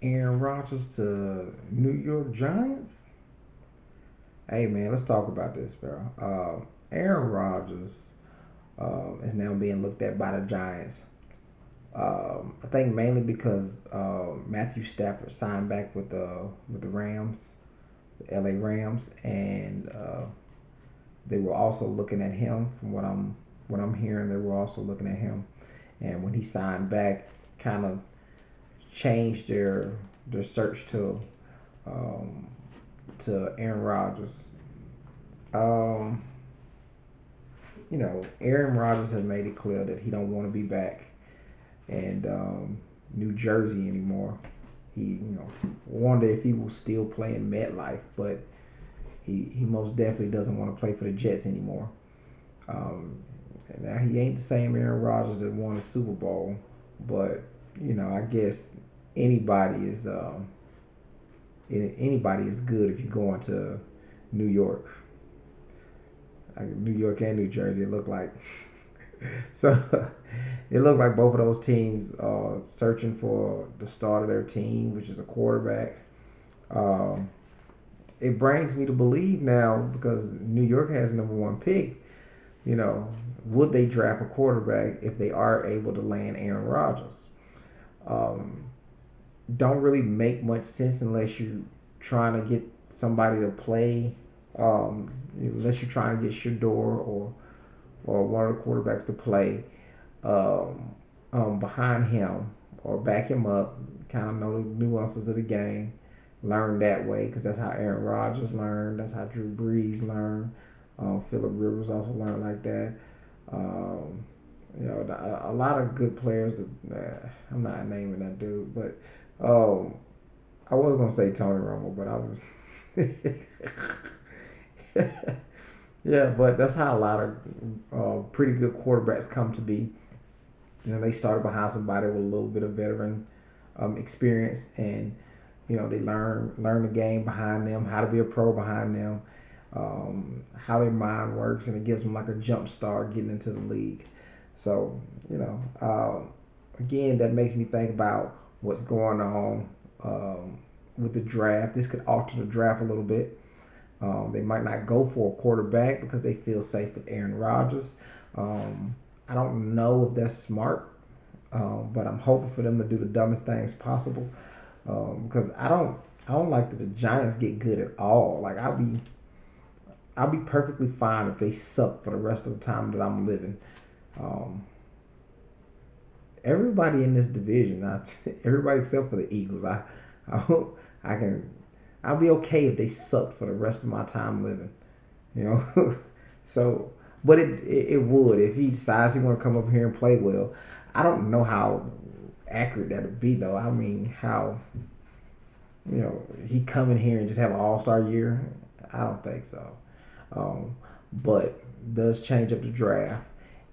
Aaron Rodgers to New York Giants. Hey man, let's talk about this, bro. Aaron Rodgers is now being looked at by the Giants. I think mainly because Matthew Stafford signed back with the Rams, the LA Rams, and they were also looking at him. From what I'm hearing, they were also looking at him, and when he signed back, kind of changed their search um, to Aaron Rodgers. Um, Aaron Rodgers has made it clear that he don't want to be back in New Jersey anymore. He wonder if he will still play in MetLife, but he most definitely doesn't want to play for the Jets anymore. Um, Now he ain't the same Aaron Rodgers that won a Super Bowl, but I guess anybody is anybody is good if you go into New York, like New York and New Jersey. It looked like so. It looked like both of those teams searching for the start of their team, which is a quarterback. Um, it brings me to believe now because New York has number one pick. You know, would they draft a quarterback if they are able to land Aaron Rodgers? Um, don't really make much sense unless you're trying to get somebody to play. Unless you're trying to get Shador or one of the quarterbacks to play behind him or back him up. Kind of know the nuances of the game. Learn that way because that's how Aaron Rodgers learned. That's how Drew Brees learned. Philip Rivers also learned like that. Um, a lot of good players. I'm not naming that dude, but um, I was gonna say Tony Romo, but I was. Yeah, but that's how a lot of pretty good quarterbacks come to be. They started behind somebody with a little bit of veteran experience, and they learn the game behind them, how to be a pro behind them, how their mind works, and it gives them like a jump start getting into the league. So again, that makes me think about what's going on with the draft. This could alter the draft a little bit. They might not go for a quarterback because they feel safe with Aaron Rodgers. Um, I don't know if that's smart, but I'm hoping for them to do the dumbest things possible because I don't like that the Giants get good at all. Like I'll be perfectly fine if they suck for the rest of the time that I'm living. Um, Everybody in this division, everybody except for the Eagles, I hope I can. I'll be okay if they sucked for the rest of my time living. You know, so but it would if he decides he want to come up here and play well. I don't know how accurate that'll be though. I mean, how he come in here and just have an All Star year? I don't think so. Um, but does change up the draft,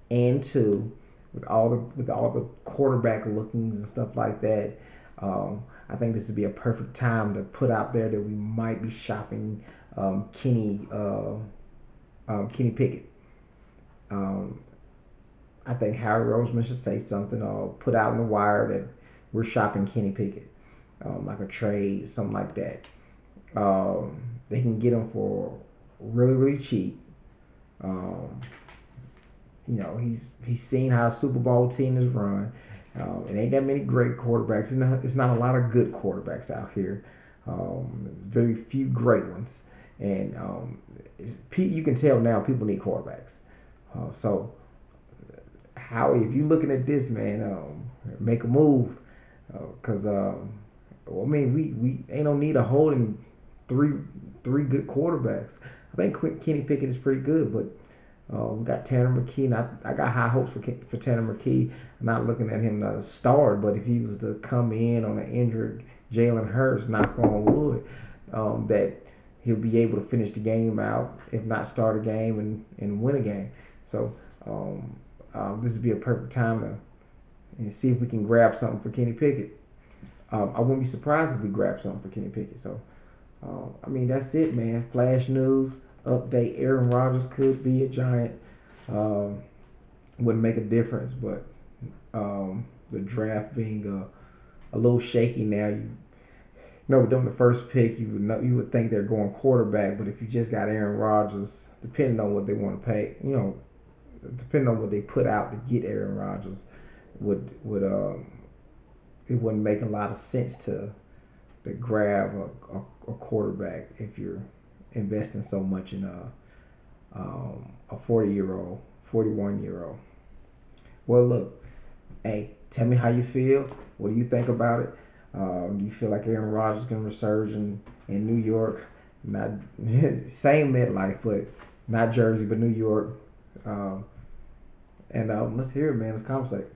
and two, with all the quarterback lookings and stuff like that. I think this would be a perfect time to put out there that we might be shopping Kenny Pickett. Um, I think Harry Roseman should say something or put out in the wire that we're shopping Kenny Pickett, like a trade, something like that. They can get him for really cheap. Um, he's seen how a Super Bowl team is run. It ain't that many great quarterbacks. It's not a lot of good quarterbacks out here. Very few great ones, and you can tell now people need quarterbacks. So how if you looking at this man, make a move because well, I mean we ain't no need of holding three three good quarterbacks. I think Kenny Pickett is pretty good, but we got Tanner McKee, and I got high hopes for Tanner McKee. I'm not looking at him to start, but if he was to come in on an injured Jalen Hurts, knock on wood, that he'll be able to finish the game out, if not start a game and win a game. So this would be a perfect time to see if we can grab something for Kenny Pickett. I wouldn't be surprised if we grab something for Kenny Pickett. So I mean, that's it, man. Flash news update: Aaron Rodgers could be a Giant. Um, wouldn't make a difference, but the draft being a little shaky now, No, them the first pick, you would know, you would think they're going quarterback, but if you just got Aaron Rodgers, depending on what they want to pay, depending on what they put out to get Aaron Rodgers, would it wouldn't make a lot of sense to grab a quarterback if you're investing so much in a 40-year-old, 41-year-old. Well, look, hey, tell me how you feel. What do you think about it? Do you feel like Aaron Rodgers can resurge in New York? Not same MetLife, but not Jersey, but New York. Um, and let's hear it, man. Let's conversate.